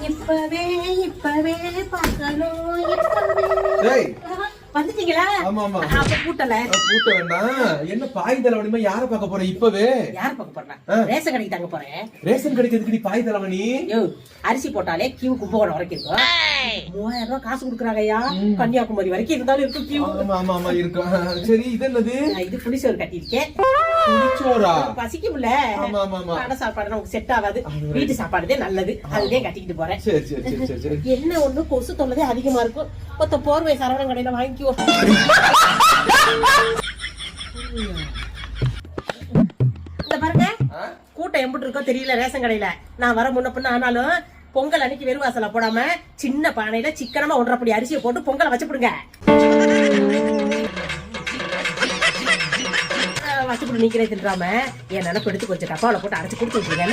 இப்பவே பார்க்கணும். வந்துட்டீங்களா? ஆமா ஆமா. அப்ப கூட்டல. கூட்ட வேண்டாம். என்ன பாய் தலைவனிமா யார பார்க்க போற இப்பவே? யார பார்க்க போறேன்? ரேஷன் கடைக்கு தாங்க போறேன். ரேஷன் கடைக்கு எதுக்கு நீ பாய் தலைவனி? யோ, அரிசி போட்டாலே கியூ கும்பகோணம் வரைக்கும் இருக்கும். 3000 ரூபாய் காசு குடுக்குறாங்கய்யா. கன்னியாகுமரி வரைக்கும் இருந்தாலும் இருக்கும் கியூ. ஆமா ஆமா ஆமா இருக்கும். சரி, இது என்னது? இது புளிசோறு கட்டியிருக்கேன். புளிச்சோரா? பசிக்கும்ல. ஆமா ஆமா ஆமா. கடை சாப்பாடு நமக்கு செட் ஆகாது. வீட்டு சாப்பாடுதே நல்லது. அதுதான் கட்டிக்கிட்டு போறேன். சரி சரி சரி சரி. என்ன ஒண்ணு கொசு தொல்லதே அதிகமா இருக்கும். மொத்த போர்வை சரவணன் கடையில வாங்கிக்குவோம். இந்த பாருங்க, கூட்டம் எம்பிட்டு இருக்கோ தெரியல ரேஷன் கடையில. நான் வர முன்ன பின்ன ஆனாலும் பொங்கல் அன்னைக்கு வெறும் வாசல போடாம சின்ன பானையில சிக்கனமா 1.5 படி அரிசியை போட்டு பொங்கலை வச்சுடுங்க. வச்சுப்பட்டு நீக்கிறே தின்றாம என் நினைப்பு எடுத்து கொஞ்சம் டப்பாவில போட்டு அரைச்சு கொடுத்து விட்டுருங்க.